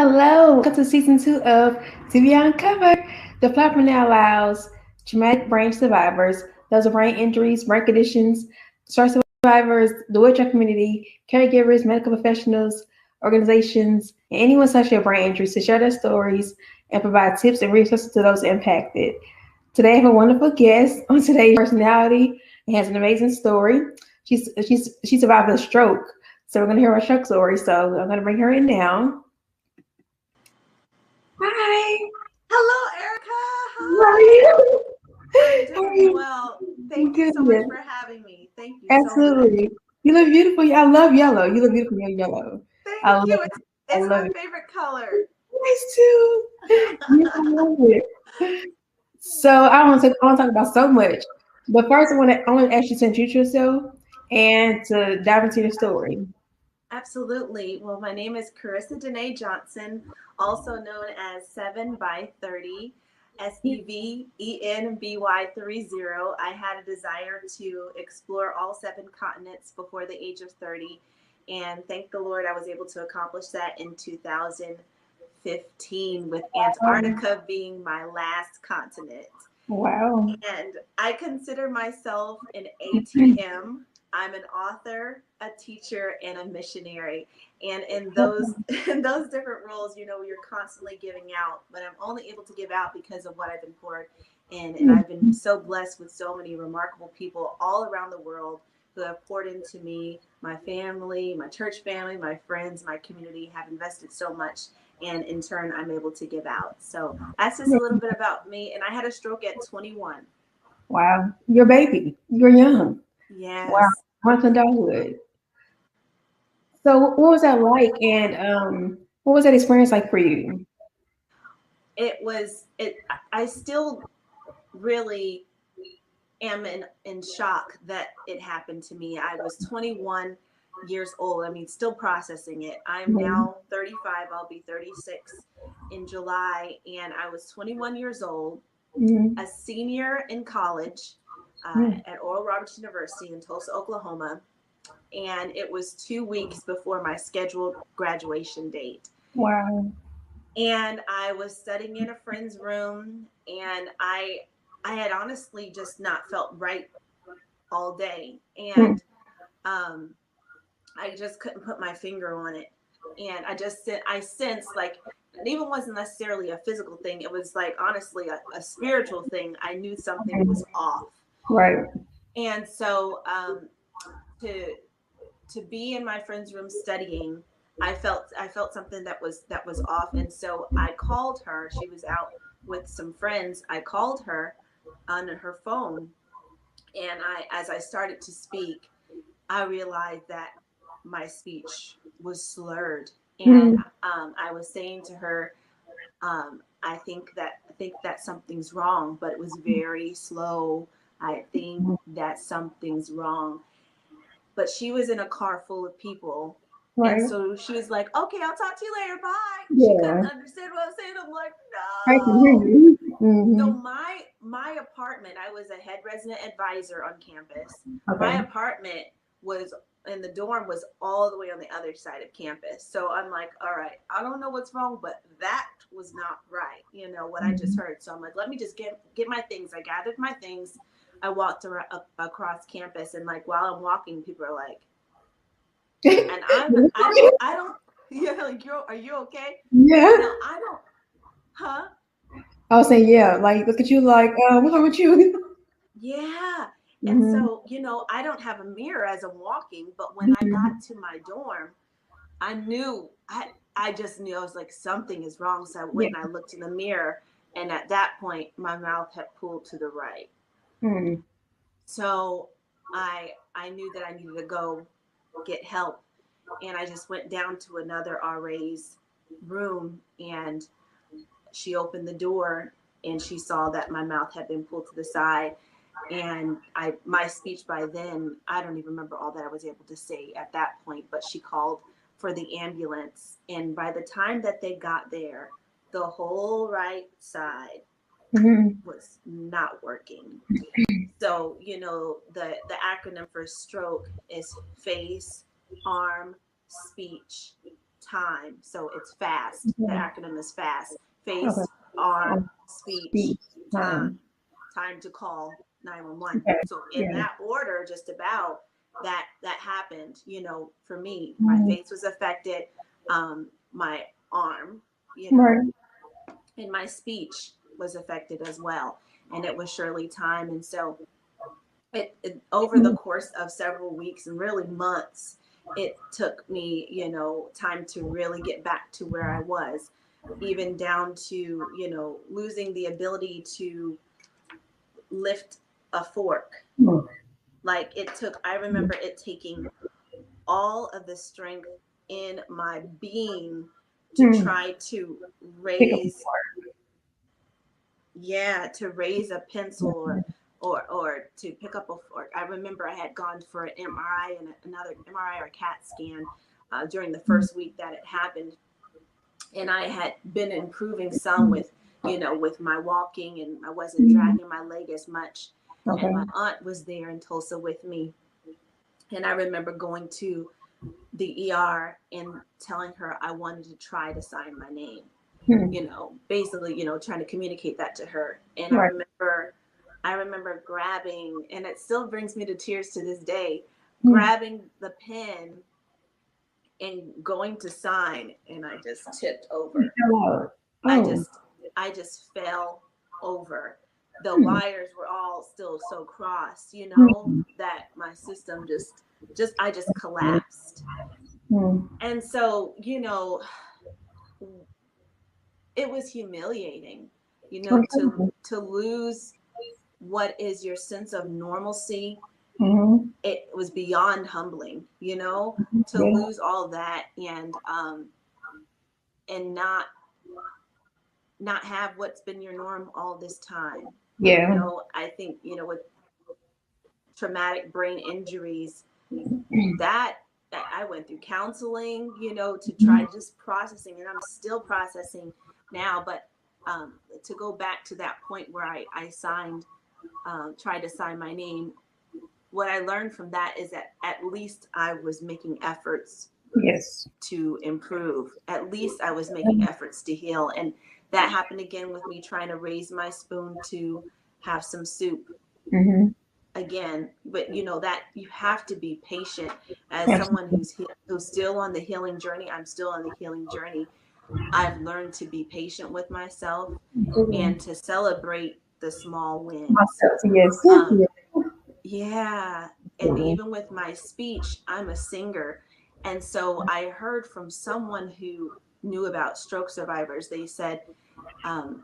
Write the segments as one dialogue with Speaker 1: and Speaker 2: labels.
Speaker 1: Hello, welcome to season 2 of TBI Uncovered. The platform now allows traumatic brain survivors, those with brain injuries, brain conditions, stroke survivors, the wheelchair community, caregivers, medical professionals, organizations, and anyone suffering with brain injuries to share their stories and provide tips and resources to those impacted. Today, I have a wonderful guest on today's personality and has an amazing story. She survived a stroke, so we're going to hear her stroke story. So I'm going to bring her in now. Hi.
Speaker 2: Hello, Erica.
Speaker 1: How are
Speaker 2: Hi.
Speaker 1: you?
Speaker 2: I'm
Speaker 1: How are
Speaker 2: doing
Speaker 1: you?
Speaker 2: well. Thank you
Speaker 1: Good.
Speaker 2: so much for having me. Thank you so much.
Speaker 1: Absolutely. You look beautiful. I love yellow. You look beautiful in yellow. I
Speaker 2: Thank
Speaker 1: love
Speaker 2: you.
Speaker 1: it. I
Speaker 2: It's
Speaker 1: love
Speaker 2: my
Speaker 1: it.
Speaker 2: favorite color.
Speaker 1: Nice too. Yeah, I love it. So I want to talk about so much. But first, I want to ask you to introduce yourself and to dive into your story.
Speaker 2: Absolutely. Well, my name is Karissa Danae Johnson, also known as 7 by 30, SEVENBY30. I had a desire to explore all 7 continents before the age of 30, and thank the Lord I was able to accomplish that in 2015, with Antarctica being my last continent.
Speaker 1: Wow.
Speaker 2: And I consider myself an ATM. I'm an author, a teacher, and a missionary. And in those in those different roles, you're constantly giving out, but I'm only able to give out because of what I've been poured in. And I've been so blessed with so many remarkable people all around the world who have poured into me. My family, my church family, my friends, my community have invested so much, and in turn I'm able to give out. So that's just a little bit about me. And I had a stroke at 21.
Speaker 1: Wow. You're a baby. You're young. Wow.
Speaker 2: Yes.
Speaker 1: Once adulthood. So what was that like, and what was that experience like for you?
Speaker 2: I still really am in shock that it happened to me. I was 21 years old. I mean, still processing it. I'm
Speaker 1: Mhm.
Speaker 2: now 35. I'll be 36 in July. And I was 21 years old,
Speaker 1: Mhm.
Speaker 2: a senior in college
Speaker 1: Mhm.
Speaker 2: at Oral Roberts University in Tulsa, Oklahoma. And it was 2 weeks before my scheduled graduation date.
Speaker 1: Wow.
Speaker 2: And I was studying in a friend's room, and I had honestly just not felt right all day.
Speaker 1: Mhm.
Speaker 2: And um, I just couldn't put my finger on it. And I sensed, like, it even wasn't necessarily a physical thing. It was like, honestly, a spiritual thing. I knew something was off.
Speaker 1: Right.
Speaker 2: And so to be in my friend's room studying, I felt something that was off. And so I called her. She was out with some friends. I called her on her phone, and as I started to speak, I realized that my speech was slurred. And
Speaker 1: Mhm.
Speaker 2: I was saying to her, I think that something's wrong, but it was very slow. I think that something's wrong. But she was in a car full of people. And
Speaker 1: Right.
Speaker 2: so she was like, okay, I'll talk to you later. Bye. She couldn't
Speaker 1: Yeah.
Speaker 2: understand what I was saying. I'm like,
Speaker 1: I can hear
Speaker 2: no.
Speaker 1: you.
Speaker 2: So
Speaker 1: Hmm.
Speaker 2: my apartment, I was a head resident advisor on campus. My
Speaker 1: Okay.
Speaker 2: apartment was and the dorm was all the way on the other side of campus. So I'm like, all right, I don't know what's wrong, but that was not right. What I just
Speaker 1: Mhm.
Speaker 2: heard. So I'm like, let me just get my things. I gathered my things. I walked up across campus, and like while I'm walking, people are like, and I don't yeah, like, are you okay?
Speaker 1: Yeah.
Speaker 2: Now I don't, huh?
Speaker 1: I was saying, yeah, like, look at you, like, what's wrong with you?
Speaker 2: Yeah. And
Speaker 1: Hmm.
Speaker 2: so, I don't have a mirror as I'm walking, but when I got
Speaker 1: Hmm.
Speaker 2: to my dorm, I knew I just knew. I was like, something is wrong. So I
Speaker 1: Yeah.
Speaker 2: went and I looked in the mirror, and at that point my mouth had pulled to the right.
Speaker 1: Mm.
Speaker 2: So I knew that I needed to go get help, and I just went down to another RA's room, and she opened the door, and she saw that my mouth had been pulled to the side. And my speech by then, I don't even remember all that I was able to say at that point, but she called for the ambulance, and by the time that they got there, the whole right side
Speaker 1: Hmm.
Speaker 2: was not working. So, the acronym for stroke is face, arm, speech, time. So it's FAST. The acronym is FAST. Face,
Speaker 1: Okay.
Speaker 2: arm, speech,
Speaker 1: Speech.
Speaker 2: time. Time to call 911.
Speaker 1: Okay.
Speaker 2: So in
Speaker 1: Yeah.
Speaker 2: that order, just about that happened, for me. My face was affected, my arm,
Speaker 1: Right.
Speaker 2: and my speech was affected as well. And it was surely time. And so it over the course of several weeks and really months, it took me, time to really get back to where I was, even down to, losing the ability to lift a fork. Like I remember it taking all of the strength in my being to try to raise, a pencil or to pick up a fork. I remember I had gone for an MRI and another MRI or CAT scan during the first week that it happened. And I had been improving some with my walking, and I wasn't dragging my leg as much.
Speaker 1: Okay.
Speaker 2: And my aunt was there in Tulsa with me. And I remember going to the ER and telling her I wanted to try to sign my name, basically, trying to communicate that to her. And
Speaker 1: Right.
Speaker 2: I remember grabbing, and it still brings me to tears to this day, grabbing the pen and going to sign, and I just tipped over.
Speaker 1: Oh.
Speaker 2: I just fell over. The wires were all still so crossed, that my system I just collapsed. And so, it was humiliating, to lose what is your sense of normalcy. It was beyond humbling, to lose all that and not have what's been your norm all this time.
Speaker 1: Yeah.
Speaker 2: I think, with traumatic brain injuries, that I went through counseling, to try just processing, and I'm still processing now. But to go back to that point where I signed, tried to sign my name, what I learned from that is that at least I was making efforts to improve. At least I was making efforts to heal. And that happened again with me trying to raise my spoon to have some soup. Again, but that you have to be patient. As someone who's still on the healing journey, I'm still on the healing journey. I've learned to be patient with myself and to celebrate the small wins. Yeah. And even with my speech, I'm a singer. And so I heard from someone who knew about stroke survivors. They said,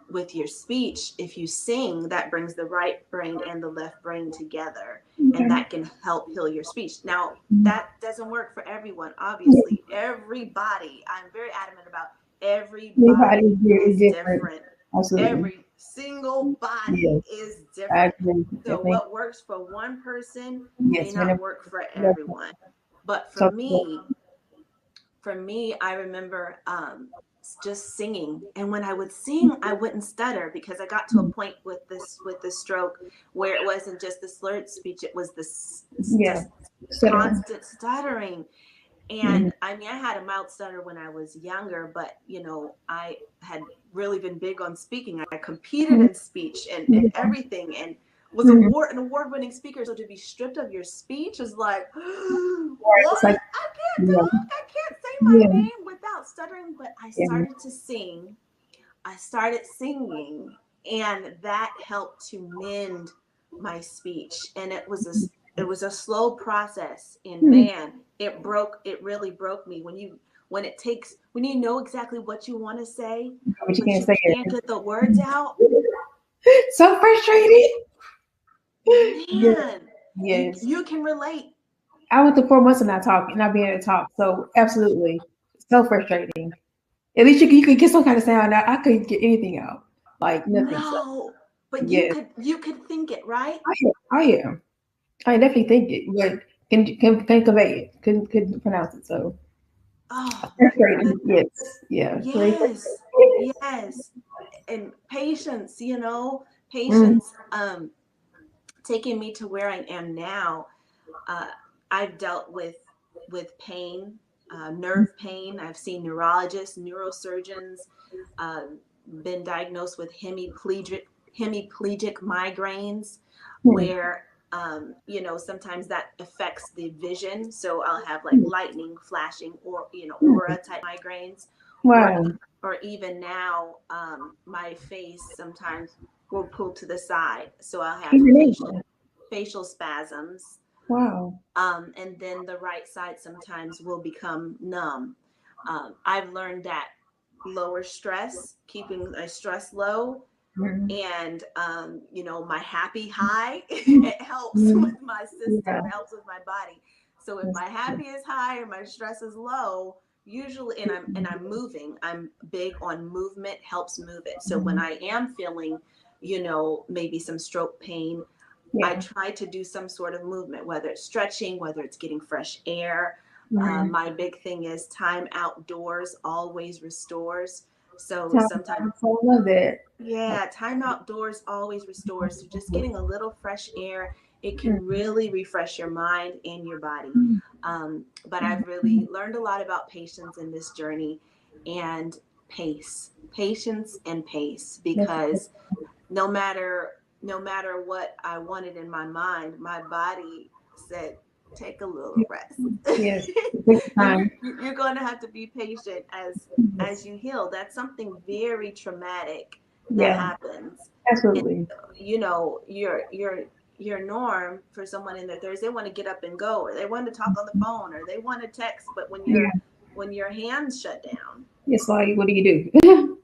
Speaker 2: with your speech, if you sing, that brings the right brain and the left brain together, and that can help heal your speech. Now, that doesn't work for everyone, obviously. Everybody, I'm very adamant about everybody is different.
Speaker 1: Absolutely.
Speaker 2: Every single body is different. So what works for one person may not work for everyone. But for me, I remember just singing, and when I would sing, I wouldn't stutter, because I got to a point with this stroke where it wasn't just the slurred speech; it was this just constant stuttering. And I mean, I had a mild stutter when I was younger, but I had really been big on speaking. I competed in speech and everything, and was an award-winning speaker. So to be stripped of your speech is like, what? I can't talk. I can't say my name without stuttering. But I started to sing. I started singing, and that helped to mend my speech. And it was a slow process. And man, it really broke me when you know exactly what you want to say, but you can't get the words out.
Speaker 1: So frustrated.
Speaker 2: Man,
Speaker 1: Yes.
Speaker 2: you can relate.
Speaker 1: I went through 4 months of not talking, not being able to talk. So absolutely, so frustrating. At least you could get some kind of sound out. I couldn't get anything out, like nothing.
Speaker 2: No, but you could think it, right?
Speaker 1: I definitely think it, but can convey it, couldn't pronounce it. So frustrating.
Speaker 2: Yes, and patience. Patience. Taking me to where I am now. I've dealt with pain nerve pain. I've seen neurologists, neurosurgeons, been diagnosed with hemiplegic migraines, where you know, sometimes that affects the vision. So I'll have like lightning flashing, or you know, aura type migraines.
Speaker 1: Wow.
Speaker 2: Or even now, my face sometimes will pull to the side, so I'll have facial spasms.
Speaker 1: Wow.
Speaker 2: And then the right side sometimes will become numb. I've learned that lower stress, keeping my stress low, and you know, my happy high, it helps with my system, it helps with my body. So if my happy is high or my stress is low, usually, and I'm moving, I'm big on movement, helps move it. So when I am feeling, you know, maybe some stroke pain, I try to do some sort of movement, whether it's stretching, whether it's getting fresh air. My big thing is time outdoors always restores. So sometimes,
Speaker 1: I love that.
Speaker 2: yeah, time outdoors always restores. So just getting a little fresh air, it can really refresh your mind and your body. But I've really learned a lot about patience in this journey, and patience and pace, because no matter what I wanted in my mind, my body said, take a little rest.
Speaker 1: Yes.
Speaker 2: And you're going to have to be patient as you heal. That's something very traumatic that happens.
Speaker 1: Absolutely.
Speaker 2: And, you know, your norm for someone in their 30s, they want to get up and go, or they want to talk on the phone, or they want to text, but when your hands shut down,
Speaker 1: it's like, what do you do?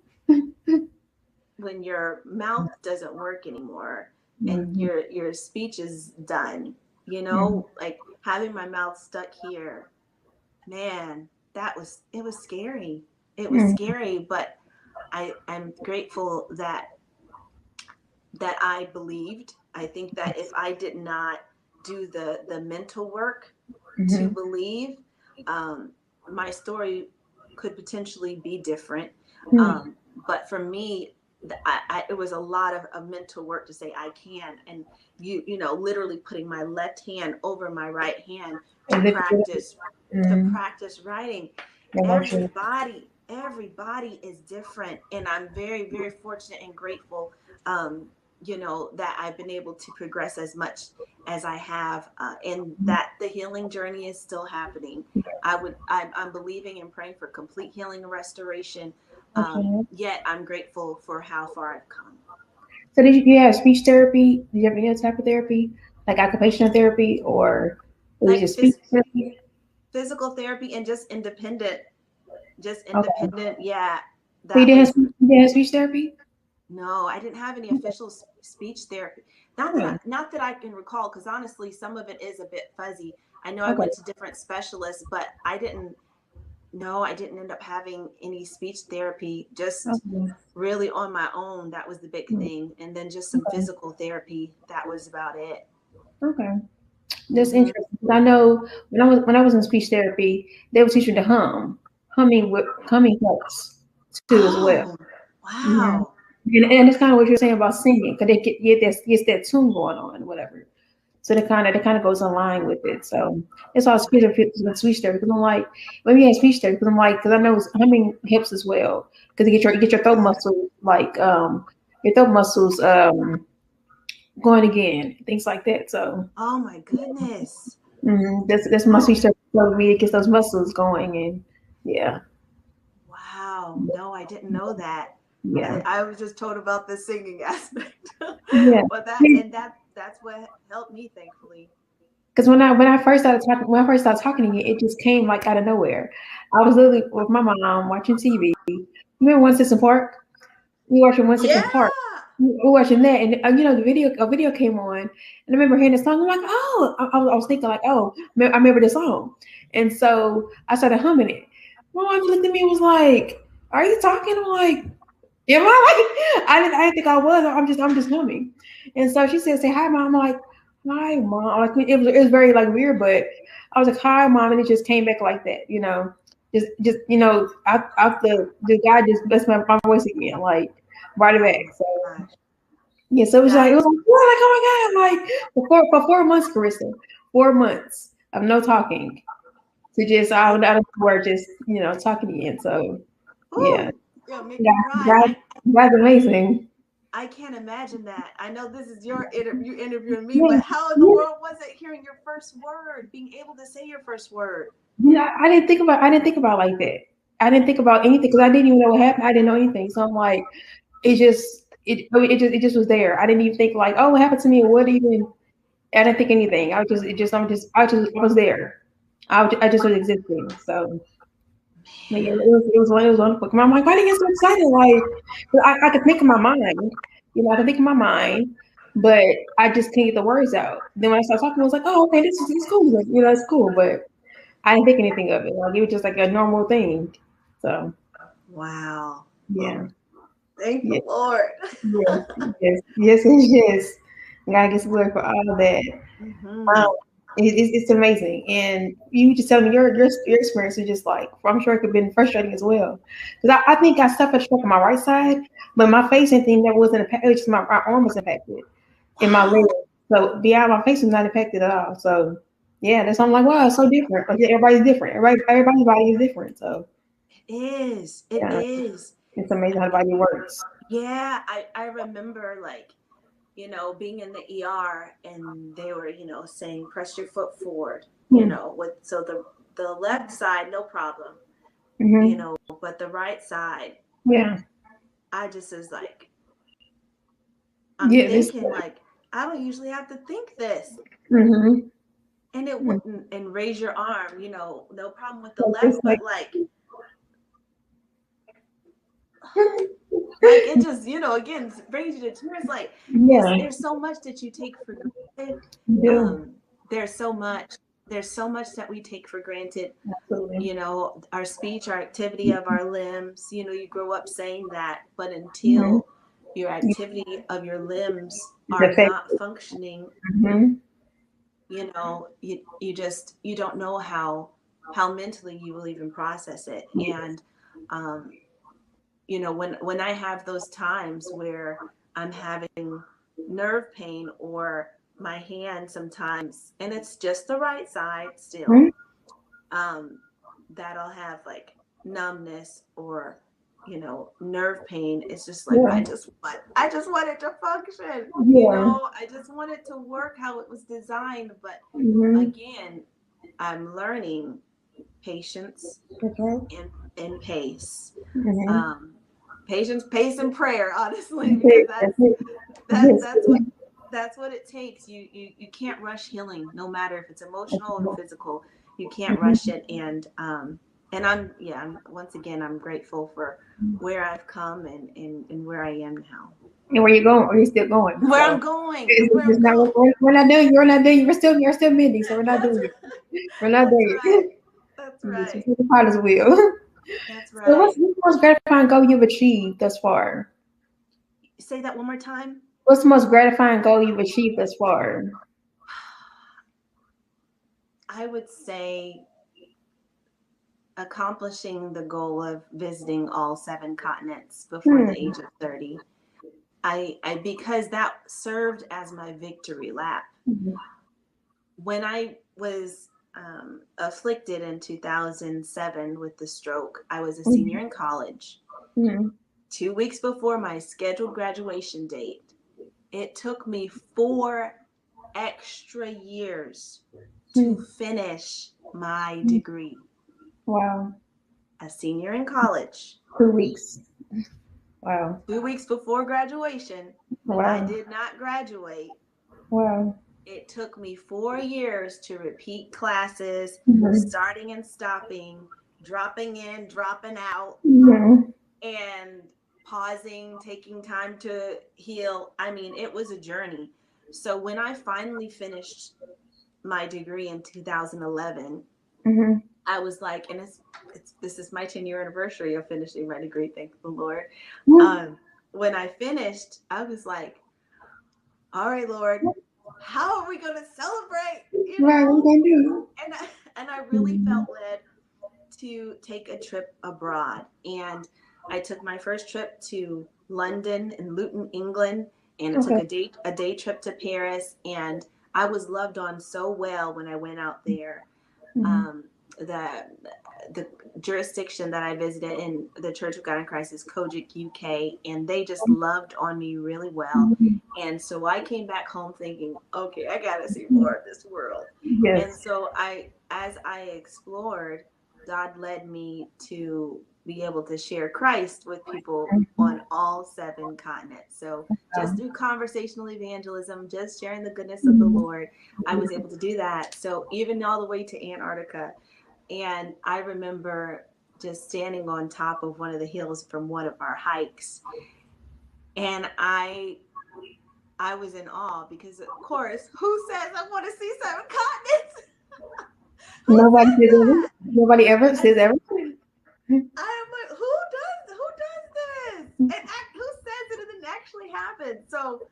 Speaker 2: when your mouth doesn't work anymore, and your speech is done, you know, like having my mouth stuck here, man, it was scary. It was scary, but I'm grateful that I believed. I think that if I did not do the mental work to believe, my story could potentially be different. But for me, it was a lot of mental work to say I can, and you know, literally putting my left hand over my right hand to practice writing. Everybody is different, and I'm very, very fortunate and grateful, you know, that I've been able to progress as much as I have, and that the healing journey is still happening. I'm believing and praying for complete healing and restoration. Yet I'm grateful for how far I've come.
Speaker 1: So did you have speech therapy? Did you have any other type of therapy, like occupational therapy, or it was
Speaker 2: Like
Speaker 1: just speech therapy?
Speaker 2: physical therapy, and just independent.
Speaker 1: Okay.
Speaker 2: Yeah,
Speaker 1: So you
Speaker 2: that was.
Speaker 1: you didn't have speech therapy?
Speaker 2: No, I didn't have any official speech therapy. Not that I can recall, because honestly, some of it is a bit fuzzy. I know I
Speaker 1: Okay.
Speaker 2: went to different specialists, but I didn't. No, I didn't end up having any speech therapy. Just
Speaker 1: Okay.
Speaker 2: really on my own. That was the big thing, and then just some physical therapy. That was about it.
Speaker 1: Okay. That's interesting. I know when I was in speech therapy, they would teach you to humming helps too as well.
Speaker 2: Oh, wow.
Speaker 1: And it's kind of what you're saying about singing, because they get that tune going on, whatever. So they kind of goes in line with it. So it's all speech therapy with speech therapy. Because I'm like, let me have speech therapy. Because I'm like, because I know it's humming helps as well. Because you get your throat muscles your throat muscles going again, things like that. So
Speaker 2: Oh my goodness.
Speaker 1: that's my speech therapy for me. It gets those muscles going, and yeah,
Speaker 2: Wow. No, I didn't know that.
Speaker 1: yeah,
Speaker 2: I was just told about the singing aspect.
Speaker 1: yeah.
Speaker 2: But that's what helped me, thankfully.
Speaker 1: Because when I first started talking to you, it just came like out of nowhere. I was literally with my mom watching TV. Remember One Sixth Park? We were watching One Sixth
Speaker 2: Yeah.
Speaker 1: Park. We were watching that, and you know, a video came on, and I remember hearing the song. I'm like, oh, I was thinking like, oh, I remember this song, and so I started humming it. My mom looked at me and was like, "Are you talking?" I'm like, "Am I?" Like, I didn't think I was. I'm just humming, and so she said, "Say hi, mom." I'm like, "Hi, mom." Like it was very like weird, but I was like, "Hi, mom," and it just came back like that, you know, just you know, out the guy just blessed my voice again, like brought it back. So
Speaker 2: Gosh.
Speaker 1: yeah, so it
Speaker 2: That
Speaker 1: was like, what? Like, oh my god, like for 4 months, Karissa, 4 months of no talking to just out of nowhere, just talking again. So yeah,
Speaker 2: Ooh, you'll make
Speaker 1: yeah,
Speaker 2: me cry.
Speaker 1: that's amazing.
Speaker 2: I can't imagine that. I know this is your interview interviewing me,
Speaker 1: Yeah,
Speaker 2: but how in the world was it hearing your first word, being able to say your first word?
Speaker 1: I didn't think about it like that. I didn't think about anything because I didn't even know what happened. I didn't know anything. So I'm like, it just was there. I didn't even think like, oh, what happened to me? What even? I didn't think anything. I was there. I just was existing. So but yeah, it was wonderful. I'm like, why did I get so excited? Like, 'cause I could think in my mind, I could think in my mind, but I just couldn't get the words out. Then when I started talking, I was like, oh, okay, this is it's cool. Like, it's cool, but I didn't think anything of it. Like it was just like a normal thing. So
Speaker 2: Wow.
Speaker 1: yeah,
Speaker 2: Thank the
Speaker 1: yeah,
Speaker 2: Lord.
Speaker 1: yes. God gets glory for all of that. Um,
Speaker 2: Hmm.
Speaker 1: it's amazing, and you just tell me your experience is just like I'm sure it could have been frustrating as well. Because I think I suffered stroke on my right side, but my face and thing that wasn't affected. Just my arm was affected, and my leg.
Speaker 2: Wow.
Speaker 1: So yeah, my face was not affected at all. So yeah, that's I'm like, wow, it's so different. Like everybody's different. Everybody's body is different. So
Speaker 2: It is. It
Speaker 1: yeah,
Speaker 2: is.
Speaker 1: it's amazing how the body works.
Speaker 2: Yeah, I remember like, being in the ER and they were, saying press your foot forward,
Speaker 1: Hmm.
Speaker 2: with so the left side, no problem,
Speaker 1: Hmm.
Speaker 2: but the right side,
Speaker 1: Yeah.
Speaker 2: I just was like, I'm
Speaker 1: Yeah. This.
Speaker 2: thinking like, I don't usually have to think this.
Speaker 1: Mm-hmm.
Speaker 2: And it wouldn't, and raise your arm, no problem with the
Speaker 1: Like this.
Speaker 2: left,
Speaker 1: Like.
Speaker 2: but like it just, again, brings you to tears. Like, because
Speaker 1: Yeah.
Speaker 2: there's so much that you take for granted.
Speaker 1: Yeah.
Speaker 2: Um, there's so much, that we take for granted.
Speaker 1: Absolutely.
Speaker 2: Our speech, our activity of our limbs. You grow up saying that, but
Speaker 1: Mm-hmm.
Speaker 2: until your activity of your limbs
Speaker 1: It's
Speaker 2: are not
Speaker 1: affected.
Speaker 2: functioning,
Speaker 1: Mm-hmm.
Speaker 2: you don't know how mentally you will even process it.
Speaker 1: Yes.
Speaker 2: And um, when I have those times where I'm having nerve pain or my hand sometimes, and it's just the right side
Speaker 1: Mm-hmm.
Speaker 2: still, um, that'll have like numbness or nerve pain. It's just like
Speaker 1: Yeah.
Speaker 2: I just want it to function.
Speaker 1: Yeah.
Speaker 2: I just want it to work how it was designed. But
Speaker 1: Mm-hmm.
Speaker 2: again, I'm learning patience
Speaker 1: Okay.
Speaker 2: and pace.
Speaker 1: Mm-hmm.
Speaker 2: Um, Patience, pace, and prayer. Honestly, because
Speaker 1: Okay. That's it.
Speaker 2: that
Speaker 1: Yes.
Speaker 2: that's what that's what it takes. You can't rush healing, no matter if it's emotional or physical. You can't rush
Speaker 1: Mm-hmm.
Speaker 2: it. And I'm once again, I'm grateful for where I've come and where I am now.
Speaker 1: And where you going? Or you still going?
Speaker 2: Where I'm
Speaker 1: So
Speaker 2: going and
Speaker 1: it's
Speaker 2: where
Speaker 1: just
Speaker 2: I'm
Speaker 1: not.
Speaker 2: going.
Speaker 1: We're not done. You're not done. You're still mending. So we're not
Speaker 2: That's
Speaker 1: doing it.
Speaker 2: right.
Speaker 1: We're not
Speaker 2: That's
Speaker 1: there yet.
Speaker 2: right. That's
Speaker 1: Yes,
Speaker 2: right.
Speaker 1: it's the potter's wheel.
Speaker 2: That's
Speaker 1: So what's
Speaker 2: right.
Speaker 1: the most gratifying goal you've achieved thus far?
Speaker 2: Say that one more time.
Speaker 1: What's the most gratifying goal you've achieved thus far?
Speaker 2: I would say accomplishing the goal of visiting all 7 continents before the
Speaker 1: Hmm.
Speaker 2: age of 30. I because that served as my victory lap.
Speaker 1: Mhm.
Speaker 2: When I was afflicted in 2007 with the stroke, I was a senior
Speaker 1: Mhm.
Speaker 2: in college.
Speaker 1: Mhm.
Speaker 2: 2 weeks before my scheduled graduation date, it took me 4 extra years to
Speaker 1: Mhm.
Speaker 2: finish my
Speaker 1: Mhm.
Speaker 2: degree.
Speaker 1: Wow.
Speaker 2: A senior in college.
Speaker 1: 2 weeks. Wow.
Speaker 2: 2 weeks before graduation, I
Speaker 1: Wow.
Speaker 2: did not graduate.
Speaker 1: Wow.
Speaker 2: It took me 4 years to repeat classes,
Speaker 1: Mhm.
Speaker 2: starting and stopping, dropping in, dropping out,
Speaker 1: Mhm.
Speaker 2: and pausing, taking time to heal. I mean, it was a journey. So when I finally finished my degree in 2011,
Speaker 1: Mhm.
Speaker 2: I was like, and this is my 10-year anniversary of finishing my degree, thank the Lord.
Speaker 1: Mhm.
Speaker 2: Um, when I finished, I was like, all right, Lord, how are we going to celebrate?
Speaker 1: Right. What you gonna do?
Speaker 2: And I really
Speaker 1: Mhm.
Speaker 2: felt led to take a trip abroad. And I took my first trip to London and Luton, England, and it took
Speaker 1: Okay.
Speaker 2: a day trip to Paris. And I was loved on so well when I went out there.
Speaker 1: Mhm.
Speaker 2: Um, the jurisdiction that I visited in the Church of God in Christ is Kojic, UK, and they just loved on me really well. And so I came back home thinking, okay, I gotta see more of this world.
Speaker 1: Yes.
Speaker 2: And so as I explored, God led me to be able to share Christ with people on all 7 continents. So just through conversational evangelism, just sharing the goodness of the Lord, I was able to do that. So even all the way to Antarctica. And I remember just standing on top of one of the hills from one of our hikes. And I was in awe because, of course, who says I want to see 7 continents? Who
Speaker 1: Nobody
Speaker 2: says
Speaker 1: says
Speaker 2: that?
Speaker 1: nobody ever says everything.
Speaker 2: I am like, who does this? And who says it and it actually happens? So,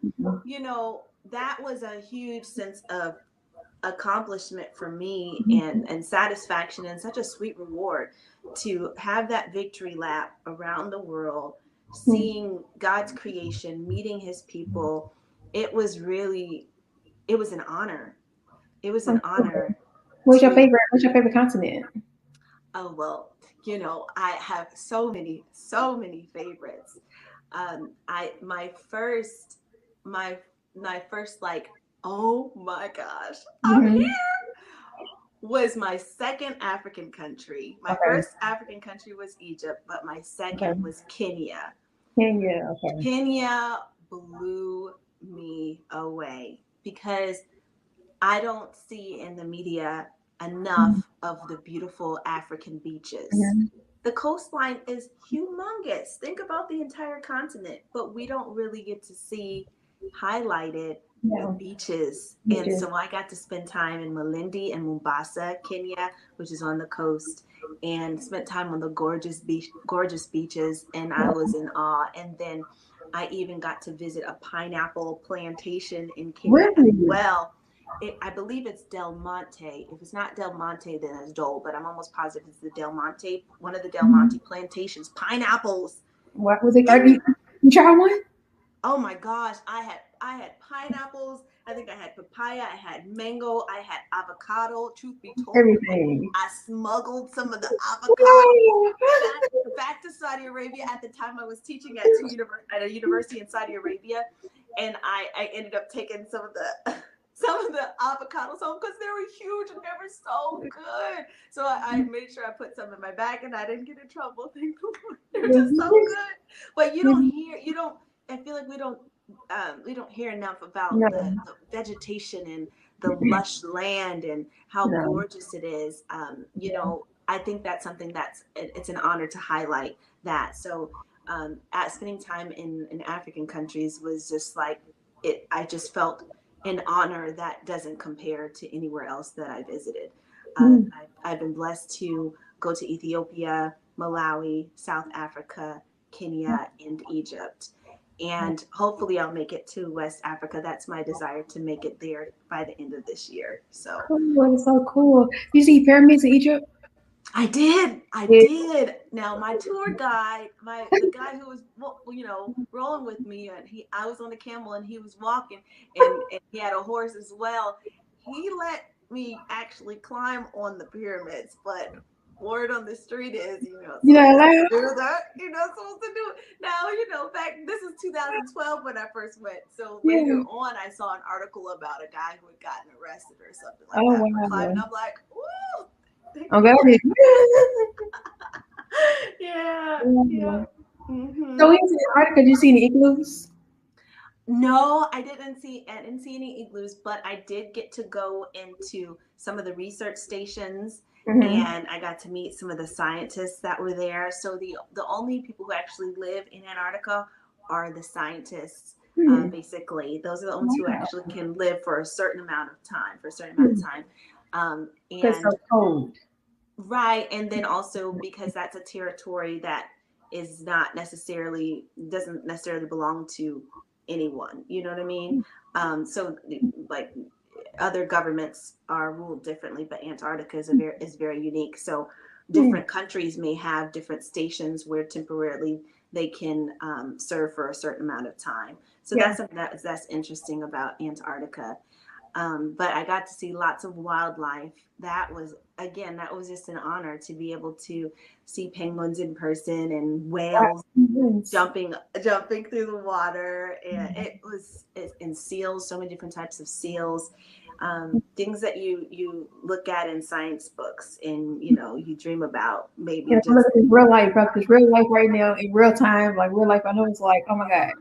Speaker 2: that was a huge sense of accomplishment for me and satisfaction and such a sweet reward to have that victory lap around the world, seeing God's creation, meeting his people. It was an honor. It was an honor
Speaker 1: What's your
Speaker 2: to,
Speaker 1: favorite continent?
Speaker 2: oh, well, I have so many favorites. My first, like, oh my gosh, I'm here, was my second African country. My first African country was Egypt, but my second was Kenya. Kenya blew me away because I don't see in the media enough of the beautiful African beaches. The coastline is humongous. Think about the entire continent, but we don't really get to see highlighted the beaches. And so I got to spend time in Malindi and Mombasa, Kenya, which is on the coast, and spent time on the gorgeous beaches, and I was in awe. And then I even got to visit a pineapple plantation in Kenya as well. I believe it's Del Monte. If it's not Del Monte, then it's Dole, but I'm almost positive it's the Del Monte, one of the Del Monte plantations. Pineapples.
Speaker 1: What was it? You try one?
Speaker 2: Oh my gosh, I had pineapples. I think I had papaya. I had mango. I had avocado. Truth be told,
Speaker 1: Everything.
Speaker 2: I smuggled some of the avocado back to Saudi Arabia. At the time, I was teaching at a university in Saudi Arabia, and I ended up taking some of the avocados home because they were huge and they were so good. So I made sure I put some in my bag and I didn't get in trouble. Thank the Lord. They're just so good. But I feel like we don't hear enough about the vegetation and the lush land and how gorgeous it is. I think that's something it's an honor to highlight that. So at spending time in African countries was just like I just felt an honor that doesn't compare to anywhere else that I visited. I've been blessed to go to Ethiopia, Malawi, South Africa, Kenya, and Egypt. And hopefully I'll make it to West Africa. That's my desire, to make it there by the end of this year. So
Speaker 1: that's so cool. You see pyramids in Egypt?
Speaker 2: I did. Now my tour guide, the guy who was rolling with me, and I was on the camel and he was walking, and he had a horse as well. He let me actually climb on the pyramids, but word on the street is, do that. Supposed to do it. Now, this is 2012 when I first went. So later on, I saw an article about a guy who had gotten arrested or something like that for climbing. I'm like, woo! Yeah.
Speaker 1: So in Antarctica, did you see any igloos?
Speaker 2: No, I didn't see any igloos, but I did get to go into some of the research stations, and I got to meet some of the scientists that were there. So the only people who actually live in Antarctica are the scientists. Basically, those are the ones who actually can live for a certain amount of time. And
Speaker 1: it's so cold.
Speaker 2: Right, and then also because that's a territory that doesn't necessarily belong to anyone. You know what I mean? So like other governments are ruled differently, but Antarctica is very unique. So different countries may have different stations where temporarily they can serve for a certain amount of time. So that's something that's interesting about Antarctica. But I got to see lots of wildlife. That was again, that was just an honor to be able to see penguins in person and whales jumping through the water. And and seals, so many different types of seals. Things that you look at in science books and you dream about, maybe
Speaker 1: Yeah,
Speaker 2: just
Speaker 1: real life, bro. Because real life right now, in real time, like real life, I know it's like, oh my god.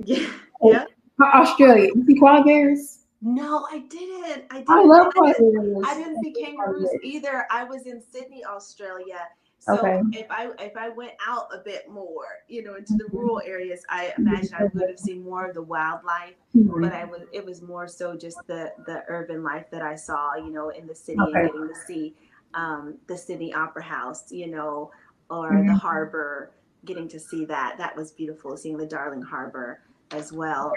Speaker 2: yeah.
Speaker 1: Oh,
Speaker 2: Yeah.
Speaker 1: Australia, you see koala bears?
Speaker 2: No, I didn't. I
Speaker 1: I
Speaker 2: didn't.
Speaker 1: love
Speaker 2: And
Speaker 1: koala bears.
Speaker 2: I didn't see kangaroos either. I was in Sydney, Australia. So
Speaker 1: Okay.
Speaker 2: if I went out a bit more, into the rural areas, I imagine I would have seen more of the wildlife. But
Speaker 1: Mhm.
Speaker 2: it was more so just the urban life that I saw, in the city, and
Speaker 1: Okay.
Speaker 2: getting to see the Sydney Opera House, or the
Speaker 1: Mhm.
Speaker 2: harbor, getting to see that. That was beautiful, seeing the Darling Harbor as well.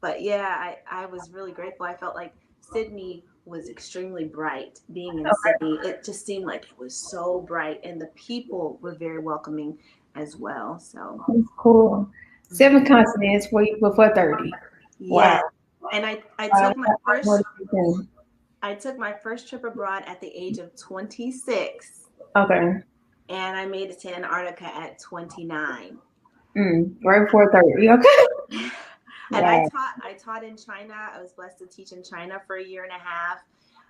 Speaker 2: But yeah, I was really grateful. I felt like Sydney was extremely bright. Being in
Speaker 1: Okay.
Speaker 2: Sydney, it just seemed like it was so bright, and the people were very welcoming as well. So,
Speaker 1: That's cool. Seven continents before 30. Wow.
Speaker 2: yeah. And I
Speaker 1: I
Speaker 2: took my
Speaker 1: more
Speaker 2: first
Speaker 1: than you
Speaker 2: I took my first trip abroad at the age of 26,
Speaker 1: Okay.
Speaker 2: and I made it to Antarctica at 29.
Speaker 1: Right before 30. Okay.
Speaker 2: And
Speaker 1: Wow.
Speaker 2: I taught in China. I was blessed to teach in China for a year and a half.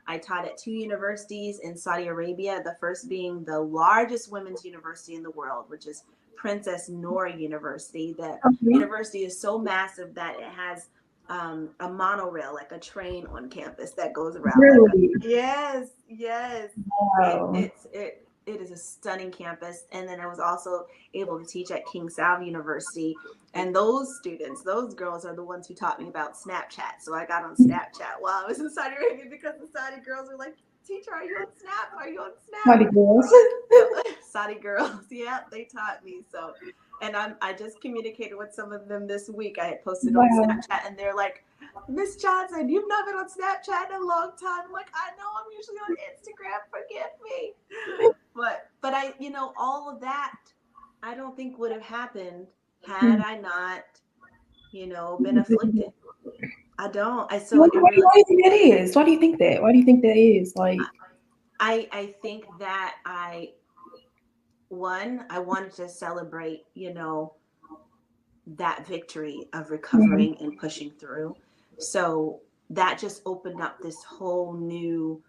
Speaker 2: I taught at two universities in Saudi Arabia, the first being the largest women's university in the world, which is Princess Noor University. The
Speaker 1: Okay.
Speaker 2: university is so massive that it has a monorail, like a train on campus that goes around.
Speaker 1: Really?
Speaker 2: Yes, yes.
Speaker 1: Wow.
Speaker 2: It is a stunning campus. And then I was also able to teach at King Salve University, and those students, those girls are the ones who taught me about Snapchat. So I got on Snapchat while I was in Saudi Arabia, because the Saudi girls were like, "Teacher, are you on Snap? Are you on Snap?"
Speaker 1: Party girls.
Speaker 2: So Saudi girls, yeah, they taught me. So, and I just communicated with some of them this week. I had posted on
Speaker 1: Wow.
Speaker 2: Snapchat, and they're like, "Miss Johnson, you've not been on Snapchat in a long time." I'm like, "I know, I'm usually on Instagram. Forgive me." But I, all of that, I don't think would have happened had I not, been afflicted. I don't. I so I really
Speaker 1: Why do you think that is? Why do you think that? Why do you think that is? Like,
Speaker 2: I think that I wanted to celebrate, that victory of
Speaker 1: mhm.
Speaker 2: recovering and pushing through. So that just opened up this whole new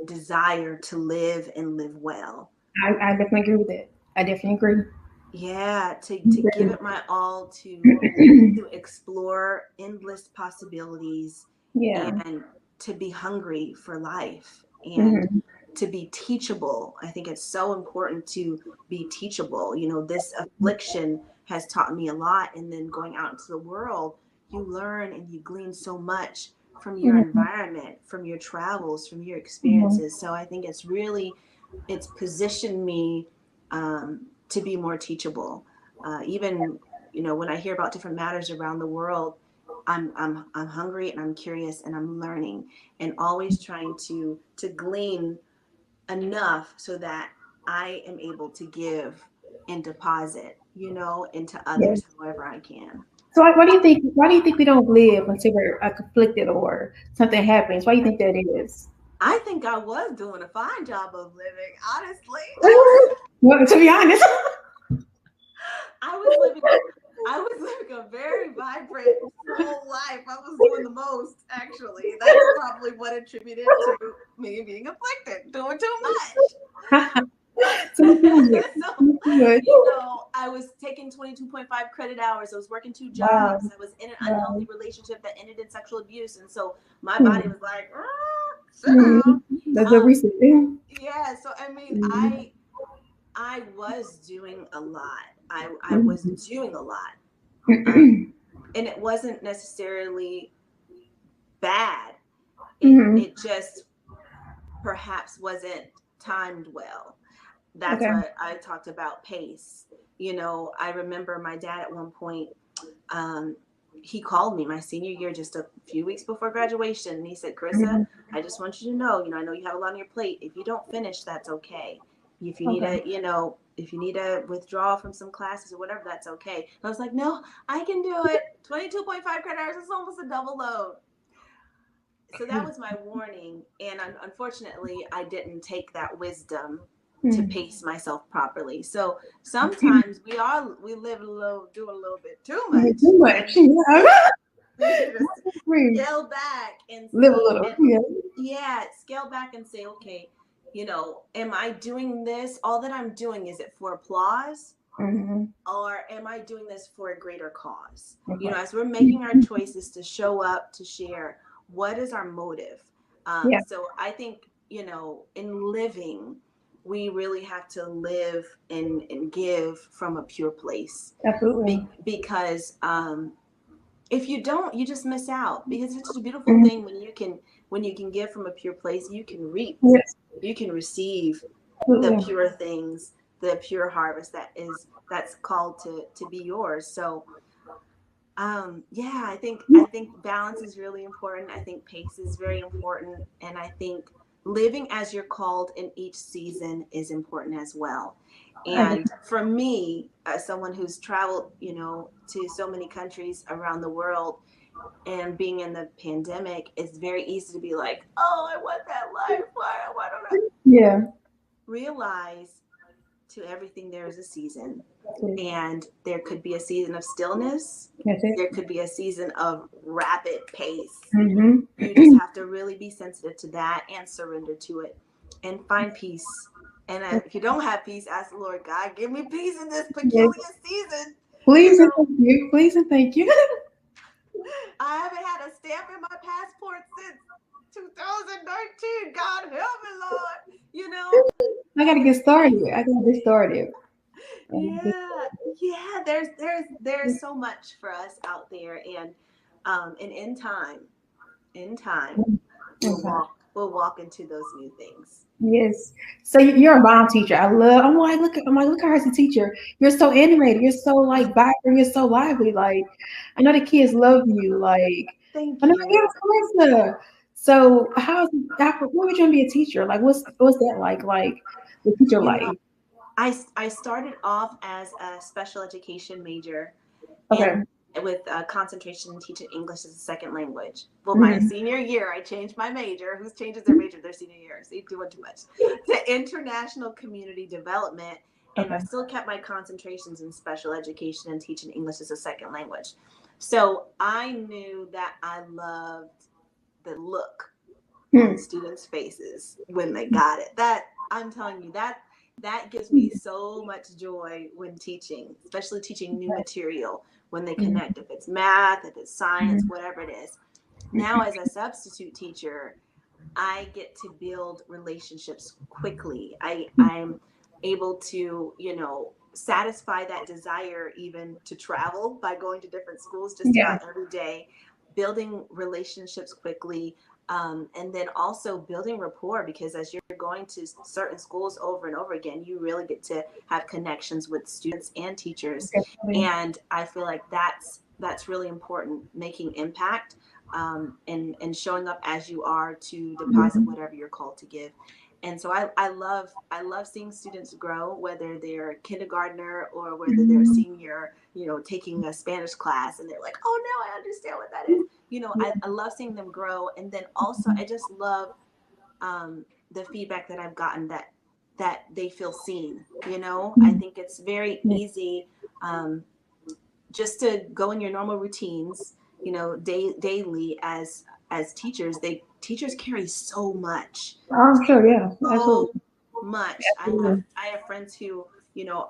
Speaker 2: desire to live and live well.
Speaker 1: I definitely agree with that. I definitely agree.
Speaker 2: Yeah, to give it my all, to explore endless possibilities,
Speaker 1: Yeah.
Speaker 2: and to be hungry for life, and
Speaker 1: hmm
Speaker 2: to be teachable. I think it's so important to be teachable. This affliction has taught me a lot, and then going out into the world, you learn and you glean so much from your
Speaker 1: hmm
Speaker 2: environment, from your travels, from your
Speaker 1: hmm
Speaker 2: experiences. So I think it's positioned me to be more teachable. Even when I hear about different matters around the world, I'm hungry, and I'm curious, and I'm learning, and always trying to glean enough so that I am able to give and deposit, into
Speaker 1: Yes.
Speaker 2: others however I can.
Speaker 1: So, like, what do you think? Why do you think we don't live until we're conflicted or something happens? Why do you think that is?
Speaker 2: I think I was doing a fine job of living, honestly.
Speaker 1: Well, to be honest.
Speaker 2: I was living I was living a very vibrant, full life. I was doing the most, actually. That's probably what attributed to me being afflicted, doing too
Speaker 1: So
Speaker 2: much.
Speaker 1: good.
Speaker 2: So,
Speaker 1: Good.
Speaker 2: I was taking 22.5 credit hours. I was working two
Speaker 1: Wow.
Speaker 2: jobs. I was in an
Speaker 1: Wow.
Speaker 2: unhealthy relationship that ended in sexual abuse. And so my body
Speaker 1: Mm-hmm.
Speaker 2: was like, sit down.
Speaker 1: That's a
Speaker 2: Um,
Speaker 1: recent thing.
Speaker 2: yeah. So, I mean,
Speaker 1: Mm-hmm.
Speaker 2: I was doing a lot. I was doing a lot. Um, and it wasn't necessarily bad.
Speaker 1: Mm-hmm.
Speaker 2: It just perhaps wasn't timed well. That's
Speaker 1: Okay.
Speaker 2: what I talked about, pace. I remember my dad at one point, um, he called me my senior year, just a few weeks before graduation, and he said, "Karissa,
Speaker 1: Mm-hmm.
Speaker 2: I just want you to know, I know you have a lot on your plate. If you don't finish, that's okay. If you need
Speaker 1: Okay.
Speaker 2: a, if you need a withdrawal from some classes or whatever, that's okay." And I was like, "No, I can do it. 22.5 credit hours is almost a double load." So that was my warning, and unfortunately, I didn't take that wisdom to
Speaker 1: Mm.
Speaker 2: pace myself properly. So sometimes we live a little, do a little bit too much,
Speaker 1: Too much.
Speaker 2: and
Speaker 1: Yeah.
Speaker 2: we need to
Speaker 1: We
Speaker 2: scale back and
Speaker 1: live a
Speaker 2: see,
Speaker 1: little.
Speaker 2: and
Speaker 1: Yeah.
Speaker 2: yeah, scale back and say, okay, am I doing this? All that I'm doing, is it for applause?
Speaker 1: Mm-hmm.
Speaker 2: Or am I doing this for a greater cause?
Speaker 1: Okay.
Speaker 2: As we're making our choices to show up, to share, what is our motive?
Speaker 1: Yeah.
Speaker 2: So I think, in living, we really have to live and give from a pure place.
Speaker 1: Absolutely.
Speaker 2: Because if you don't, you just miss out. Because it's a beautiful
Speaker 1: Mm-hmm.
Speaker 2: thing when you can give from a pure place, you can reap,
Speaker 1: Yes.
Speaker 2: you can receive the
Speaker 1: Absolutely.
Speaker 2: pure things, the pure harvest that's called to be yours. So yeah, I think balance is really important. I think pace is very important, and I think living as you're called in each season is important as well.
Speaker 1: I agree.
Speaker 2: And for me, as someone who's traveled, to so many countries around the world, and being in the pandemic, it's very easy to be like, oh, I want that life. Why don't I
Speaker 1: Yeah.
Speaker 2: realize, to everything there is a season,
Speaker 1: That's it.
Speaker 2: and there could be a season of stillness,
Speaker 1: That's it.
Speaker 2: there could be a season of rapid pace.
Speaker 1: Mm-hmm.
Speaker 2: You just have to really be sensitive to that and surrender to it and find peace. And if you don't have peace, ask the Lord, God, give me peace in this
Speaker 1: Yes.
Speaker 2: peculiar season. you
Speaker 1: Please and
Speaker 2: know
Speaker 1: thank you. Please and thank you.
Speaker 2: I haven't had a stamp in my passport since 2019. God help me, Lord. you know
Speaker 1: I gotta get started. I gotta get started.
Speaker 2: Yeah, yeah. There's so much for us out there, and in time,
Speaker 1: Okay.
Speaker 2: we'll walk into those new things.
Speaker 1: Yes. So you're a mom teacher. I love. I'm like, look at her as a teacher. You're so animated. You're so like vibrant. You're so lively. Like, I know the kids love you. Like,
Speaker 2: Thank
Speaker 1: I know.
Speaker 2: you.
Speaker 1: Yes, Karissa. So what would you want to be a teacher? Like, what's that like? Like, the teacher
Speaker 2: You know,
Speaker 1: life.
Speaker 2: I started off as a special education major, and
Speaker 1: Okay.
Speaker 2: with a concentration in teaching English as a second language. Well, my
Speaker 1: Mm-hmm.
Speaker 2: senior year, I changed my major. Who changes their major their senior year? See, doing too much. To international community development, and I
Speaker 1: Okay.
Speaker 2: still kept my concentrations in special education and teaching English as a second language. So I knew that I loved the look on
Speaker 1: Hmm.
Speaker 2: students' faces when they got it. That, I'm telling you, that gives me so much joy when teaching, especially teaching new material, when they
Speaker 1: Mhm.
Speaker 2: connect, if it's math, if it's science,
Speaker 1: Mhm.
Speaker 2: whatever it is. Now, as a substitute teacher, I get to build relationships quickly. I'm able to, satisfy that desire even to travel by going to different schools just
Speaker 1: Yeah.
Speaker 2: about every day, building relationships quickly, and then also building rapport, because as you're going to certain schools over and over again, you really get to have connections with students and teachers.
Speaker 1: Definitely.
Speaker 2: And I feel like that's really important, making impact, and showing up as you are to deposit
Speaker 1: Mhm.
Speaker 2: whatever you're called to give. And so I love seeing students grow, whether they're a kindergartner or whether they're a
Speaker 1: Mhm.
Speaker 2: senior, taking a Spanish class, and they're like, oh no, I understand what that is. I love seeing them grow. And then also I just love, the feedback that I've gotten, that they feel seen. I think it's very
Speaker 1: Yeah.
Speaker 2: easy, just to go in your normal routines, daily, as teachers carry so much,
Speaker 1: I'm sure. Yeah.
Speaker 2: so
Speaker 1: Absolutely.
Speaker 2: much. I have
Speaker 1: Absolutely.
Speaker 2: I have friends who,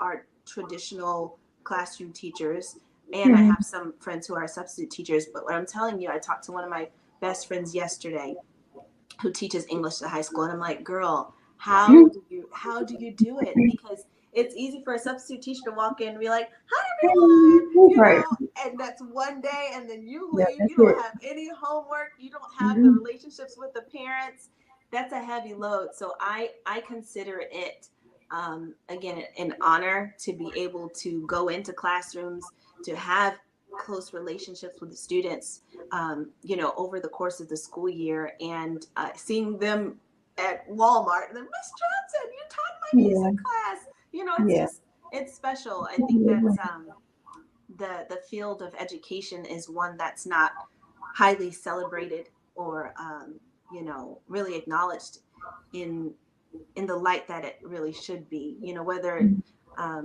Speaker 2: are traditional classroom teachers, and I
Speaker 1: Mhm.
Speaker 2: have some friends who are substitute teachers. But what I'm telling you, I talked to one of my best friends yesterday, who teaches English to high school, and I'm like, girl, how do you do it? Because it's easy for a substitute teacher to walk in and be like, hi everyone,
Speaker 1: Right.
Speaker 2: and that's one day, and then you
Speaker 1: Yeah.
Speaker 2: leave.
Speaker 1: That's
Speaker 2: You don't
Speaker 1: it.
Speaker 2: have any homework. You don't have the
Speaker 1: Mhm.
Speaker 2: relationships with the parents. That's a heavy load. So I consider it, again, an honor to be able to go into classrooms, to have close relationships with the students, over the course of the school year, and seeing them at Walmart, and then, Miss Johnson, you taught my
Speaker 1: Yeah.
Speaker 2: music class. It's
Speaker 1: Yeah.
Speaker 2: just, it's special. I think that's, the field of education is one that's not highly celebrated, or really acknowledged in the light that it really should be. Whether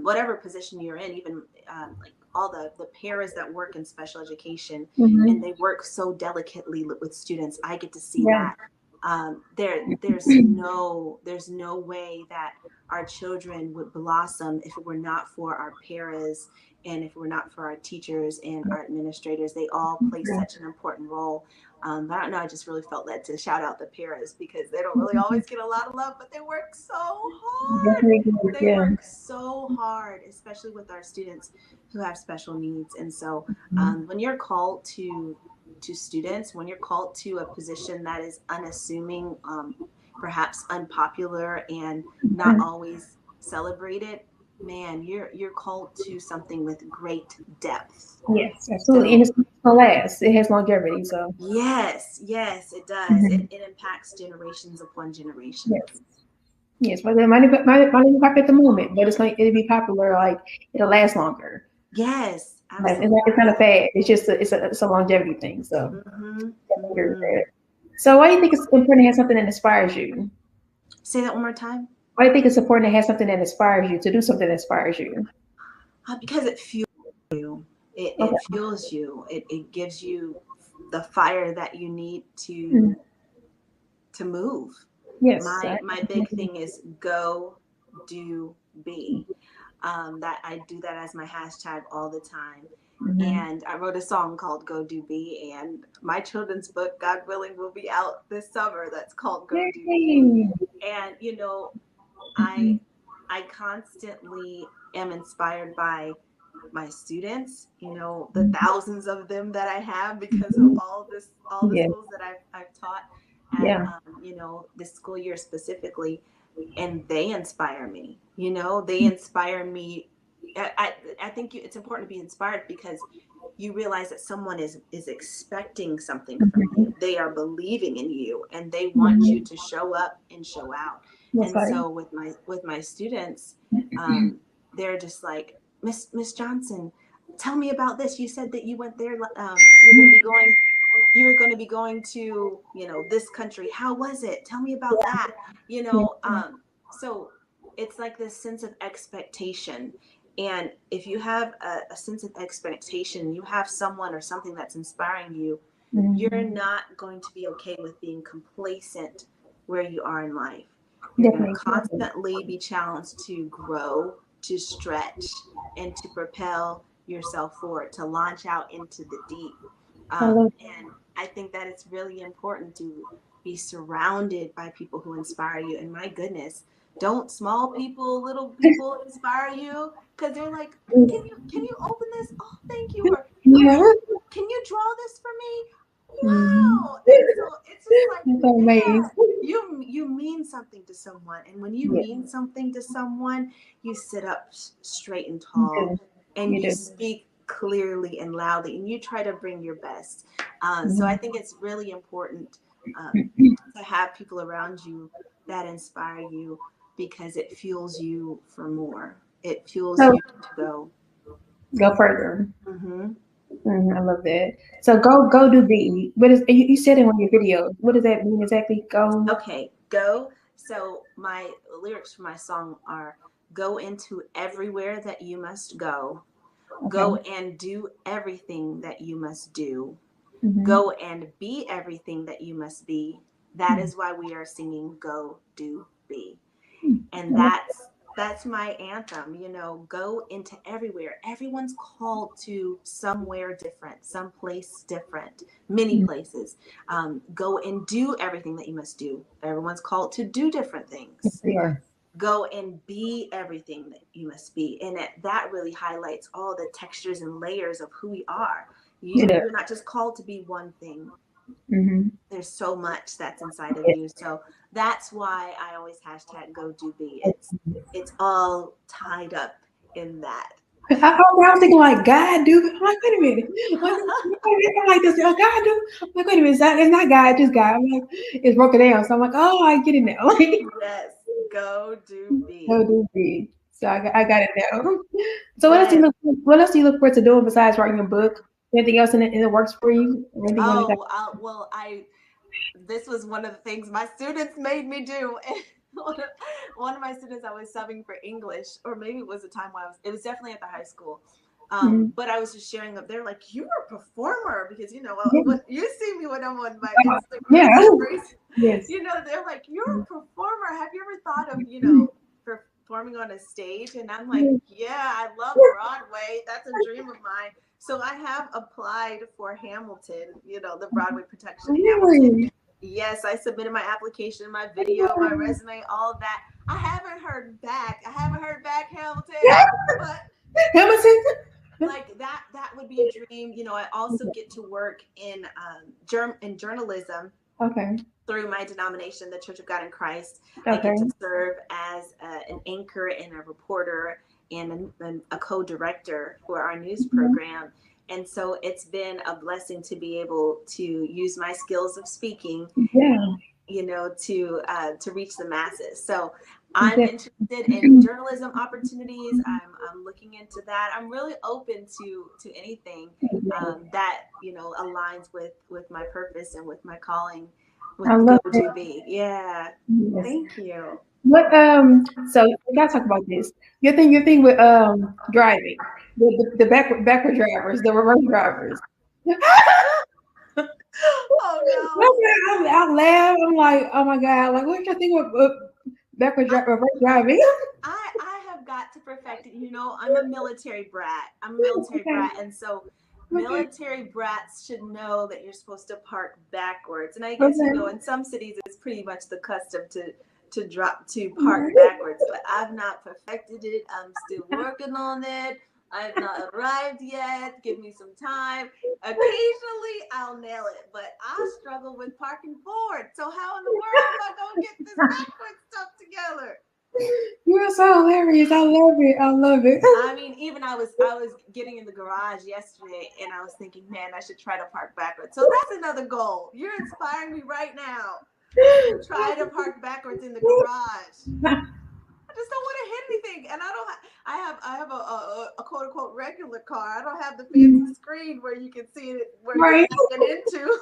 Speaker 2: whatever position you're in, even like all the paras that work in special education, and they work so delicately with students. I get to see that. There's no way that our children would blossom if it were not for our paras, and if it were not for our teachers and our administrators. They all play such an important role. But I don't know, I just really felt led to shout out the paras, because they don't really always get a lot of love, but they work so hard. They work so hard, especially with our students who have special needs. And so when you're called to students, when you're called to a position that is unassuming, perhaps unpopular, and not always celebrated, man, you're called to something with great depth.
Speaker 1: Yes, absolutely. And it's going to last. It has longevity. So
Speaker 2: yes, it does. It impacts generations upon generations.
Speaker 1: Yes, but it might not be popular at the moment, but it'll be popular. Like, it'll last longer.
Speaker 2: Yes, absolutely.
Speaker 1: It's not a fad. It's just it's a longevity thing. So So why do you think it's important to have something that inspires you?
Speaker 2: Say that one more time.
Speaker 1: Why do you think it's important to have something that inspires you, to do something that inspires you?
Speaker 2: Because it fuels you. It fuels you. It gives you the fire that you need to move.
Speaker 1: Yes.
Speaker 2: My big thing is go, do, be. That I do that as my hashtag all the time. And I wrote a song called Go Do Be, and my children's book, God willing, will be out this summer. That's called Go Do Be. And I constantly am inspired by my students, the thousands of them that I have, because of all the schools that I've taught at this school year specifically. And they inspire me. They inspire me. I think it's important to be inspired, because you realize that someone is expecting something from you. They are believing in you, and they want you to show up and show out. So with my students, they're just like, Miss Johnson, tell me about this. You said that you went there. You were going to be going to this country. How was it? Tell me about that. So it's like this sense of expectation. And if you have a sense of expectation, you have someone or something that's inspiring you, you're not going to be okay with being complacent where you are in life. You're going to constantly be challenged to grow, to stretch, and to propel yourself forward, to launch out into the deep. And I think that it's really important to be surrounded by people who inspire you. And my goodness, don't small people, little people inspire you? Because they're like, can you open this? Oh, thank you. Or can you draw this for me? Wow. So it's just like, you mean something to someone. And when you mean something to someone, you sit up straight and tall, and you speak clearly and loudly, and you try to bring your best. So I think it's really important to have people around you that inspire you, because it fuels you for more. It fuels you to
Speaker 1: go further. I love that. So go do be. What is you said in one of your videos? What does that mean exactly? Go.
Speaker 2: Okay, go. So my lyrics for my song are: go into everywhere that you must go. Go and do everything that you must do. Go and be everything that you must be. That is why we are singing Go Do Be. And that's my anthem. Go into everywhere. Everyone's called to somewhere different, someplace different, many places. Go and do everything that you must do. Everyone's called to do different things. Go and be everything that you must be. And that really highlights all the textures and layers of who we are. You're not just called to be one thing. There's so much that's inside of you. So that's why I always hashtag Go Do Be. It's all tied up in that.
Speaker 1: I was thinking like, God do. I'm like, wait a minute. I'm like this. Oh, God do. I'm like, wait a minute. It's not God, just God. I'm like, it's broken down. So I'm like, oh, I get it now.
Speaker 2: Yes. Go Do Be.
Speaker 1: Go Do Be. So I got it now. So what else do you look forward to doing besides writing a book? Anything else in the works for you?
Speaker 2: Well, this was one of the things my students made me do. One of my students, I was subbing for English, or maybe it was a time when it was definitely at the high school. But I was just sharing up. They're like, "You're a performer," because when you see me when I'm on my Instagram stories,
Speaker 1: Yes.
Speaker 2: They're like, "You're a performer. Have you ever thought of performing on a stage?" And I'm like, "Yeah, I love Broadway. That's a dream of mine." So I have applied for Hamilton, the Broadway production Hamilton.
Speaker 1: Really?
Speaker 2: Yes, I submitted my application, my video, my resume, all of that. I haven't heard back. Hamilton, but
Speaker 1: Hamilton?
Speaker 2: like that would be a dream. I also get to work in journalism.
Speaker 1: Okay.
Speaker 2: Through my denomination, the Church of God in Christ. I
Speaker 1: Okay.
Speaker 2: get to serve as an anchor and a reporter and a co-director for our news program. And so it's been a blessing to be able to use my skills of speaking, to reach the masses. So I'm interested in journalism opportunities. I'm looking into that. I'm really open to anything that aligns with my purpose and with my calling with
Speaker 1: I love
Speaker 2: GoToBe. Yeah.
Speaker 1: Yes.
Speaker 2: Thank you.
Speaker 1: What so we gotta talk about this. Your thing with driving. The backward drivers, the reverse drivers.
Speaker 2: Oh no.
Speaker 1: I laugh. I'm like, oh my God, like what's your thing with reverse driving?
Speaker 2: I have got to perfect it. I'm a military brat. And so military brats should know that you're supposed to park backwards. And I guess in some cities it's pretty much the custom to park backwards, but I've not perfected it. I'm still working on it. I've not arrived yet. Give me some time. Occasionally I'll nail it, but I struggle with parking forward. So how in the world am I gonna get this backward stuff together?
Speaker 1: You're so hilarious. I love it.
Speaker 2: I mean, even I was getting in the garage yesterday and I was thinking, man, I should try to park backwards. So that's another goal. You're inspiring me right now. Try to park backwards in the garage. I just don't want to hit anything, and I have a quote unquote regular car. I don't have the fancy screen where you can see it where you're backing into.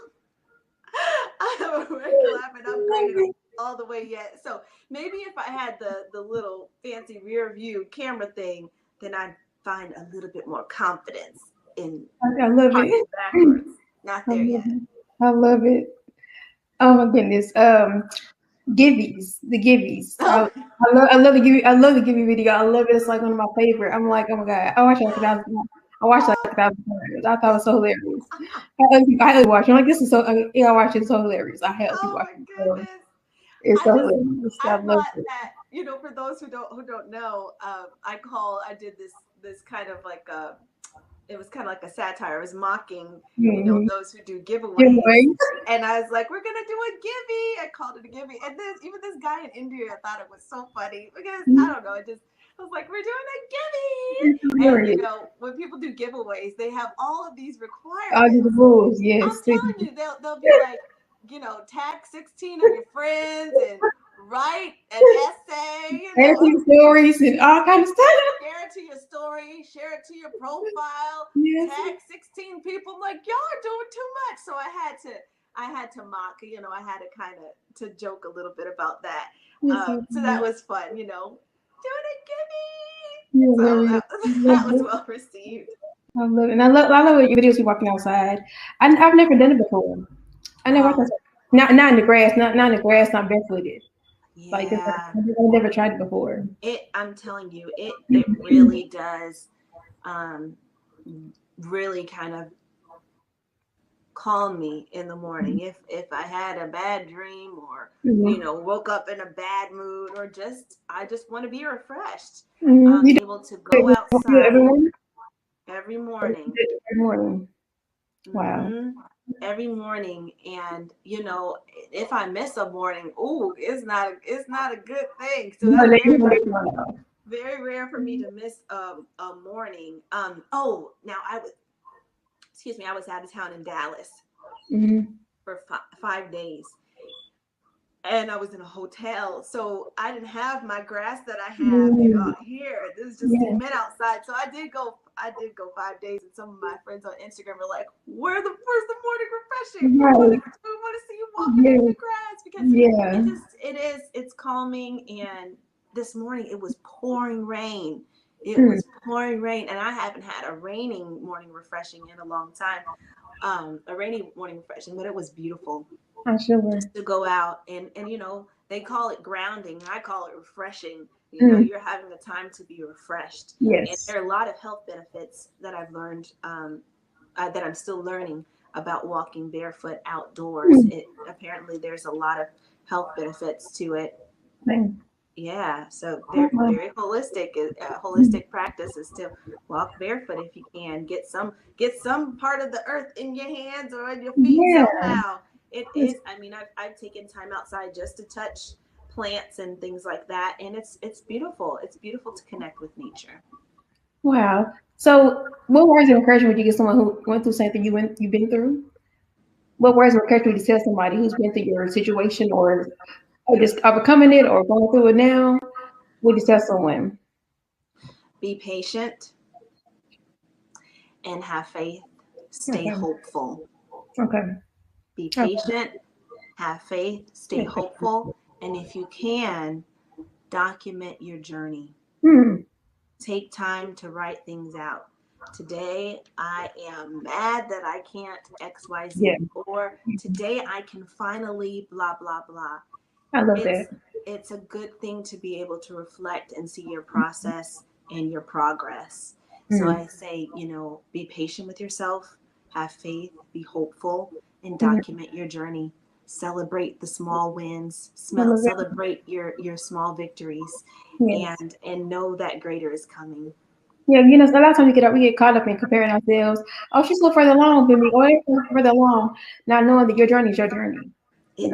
Speaker 2: I have a regular. I haven't upgraded all the way yet. So maybe if I had the little fancy rear view camera thing, then I'd find a little bit more confidence in parking backwards. Not there yet.
Speaker 1: I love it. Oh my goodness. Gibbies, the Gibbies. I love the Gibby. I love the Gibby video. I love it. It's like one of my favorite. I'm like, oh my God. I watched it like 1,000. I watched it like 1,000 times. I thought it was so hilarious. I had to watch it. I'm like, this is so. I watched it. So hilarious. I had to watch it.
Speaker 2: Goodness.
Speaker 1: It's so hilarious.
Speaker 2: I thought that for those who don't know, I did this kind of like it was kind of like a satire. It was mocking, those who do giveaways. And I was like, we're going to do a givey. I called it a givey. And even this guy in India thought it was so funny because, I don't know, I was like, we're doing a givey. And, when people do giveaways, they have all of these requirements.
Speaker 1: All these rules, yes.
Speaker 2: I'm telling you, they'll be like, tag 16 of your friends and write an essay.
Speaker 1: Share to your stories and all kind of stuff.
Speaker 2: Share it to your story, share it to your profile, tag 16 people. I'm like, y'all are doing too much. So I had to mock, I had to kind of to joke a little bit about that. So that was fun, doing a givey. So that was well received.
Speaker 1: I love it. And I love your videos you walking outside. I've never done it before. I never watched not in the grass, not in the grass, not barefooted.
Speaker 2: Yeah.
Speaker 1: Like I've never tried it before.
Speaker 2: I'm telling you, it really does really kind of calm me in the morning. If I had a bad dream or woke up in a bad mood or I just want to be refreshed. I'm able to go outside every morning.
Speaker 1: Wow.
Speaker 2: Mm-hmm. Every morning, and if I miss a morning, it's not a good thing. So that's very rare for me to miss a morning. Now I was out of town in Dallas for 5 days, and I was in a hotel, so I didn't have my grass that I have out here. This is just cement outside, so I did go I did go 5 days, and some of my friends on Instagram were like, where's the morning refreshing? We want to see you walking in the grass, because it's calming. And this morning it was pouring rain. It was pouring rain, and I haven't had a raining morning refreshing in a long time. A rainy morning refreshing, but it was beautiful. Just to go out and they call it grounding. I call it refreshing. You're having the time to be refreshed.
Speaker 1: Yes.
Speaker 2: And there are a lot of health benefits that I've learned, that I'm still learning about walking barefoot outdoors. Apparently there's a lot of health benefits to it. Yeah, so they're very holistic. Holistic practice is to walk barefoot if you can. Get some part of the earth in your hands or in your feet somehow. It is. I mean, I've taken time outside just to touch plants and things like that, and it's beautiful. It's beautiful to connect with nature.
Speaker 1: Wow. So, what words of encouragement would you give someone who went through something you've been through? What words of encouragement would you tell somebody who's been through your situation or just overcoming it or going through it now? Would you tell someone?
Speaker 2: Be patient and have faith. Stay hopeful.
Speaker 1: Okay.
Speaker 2: Be patient, have faith, stay hopeful, and if you can, document your journey. Take time to write things out. Today, I am mad that I can't XYZ, or today I can finally blah, blah, blah.
Speaker 1: I love that.
Speaker 2: It's a good thing to be able to reflect and see your process and your progress. So I say, be patient with yourself, have faith, be hopeful, and document your journey. Celebrate the small wins, celebrate your small victories, and know that greater is coming.
Speaker 1: Yeah, a lot of times we get caught up in comparing ourselves. Oh, she's so further along than me. Oh, they're further along, not knowing that your journey is your journey.
Speaker 2: It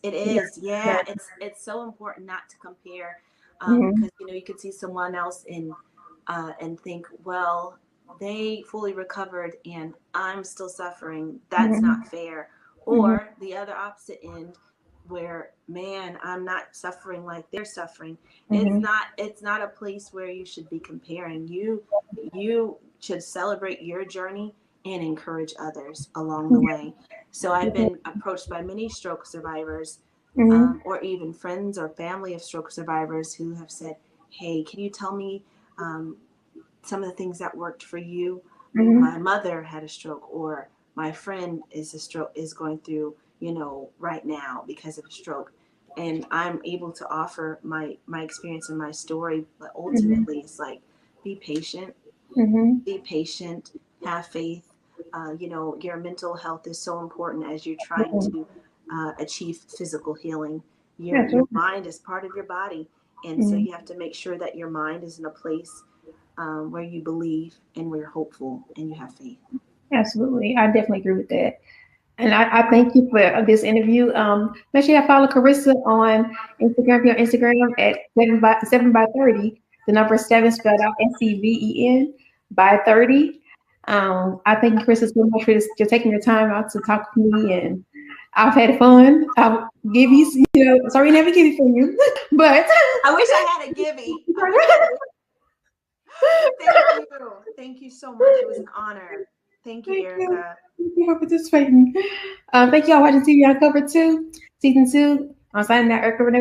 Speaker 2: is. Yeah. It's so important not to compare, because you could see someone else and think, well, they fully recovered and I'm still suffering. That's not fair. Or the other opposite end, where, man, I'm not suffering like they're suffering. It's not a place where you should be comparing. You should celebrate your journey and encourage others along the way. So I've been approached by many stroke survivors, or even friends or family of stroke survivors who have said, hey, can you tell me some of the things that worked for you? My mother had a stroke, or my friend is going through, right now because of a stroke. And I'm able to offer my experience and my story. But ultimately, it's like, be patient, have faith. Your mental health is so important as you're trying to achieve physical healing. Your mind is part of your body. And so you have to make sure that your mind is in a place where you believe and where you're hopeful and you have faith.
Speaker 1: Absolutely. I definitely agree with that. And I thank you for this interview. Make sure you follow Karissa on Instagram. Your Instagram at 7 by 30. The number 7 spelled out SEVEN by 30. I thank you, Karissa, so much for this, just taking your time out to talk to me, and I've had fun. I'll give you, sorry, never give it from you, but
Speaker 2: I wish I had a givey. Thank you so much. It was an honor. Thank you, Erica.
Speaker 1: Thank you for participating. Thank you all for watching TBI Uncovered 2, Season 2. I'm signing out, Erica Renee.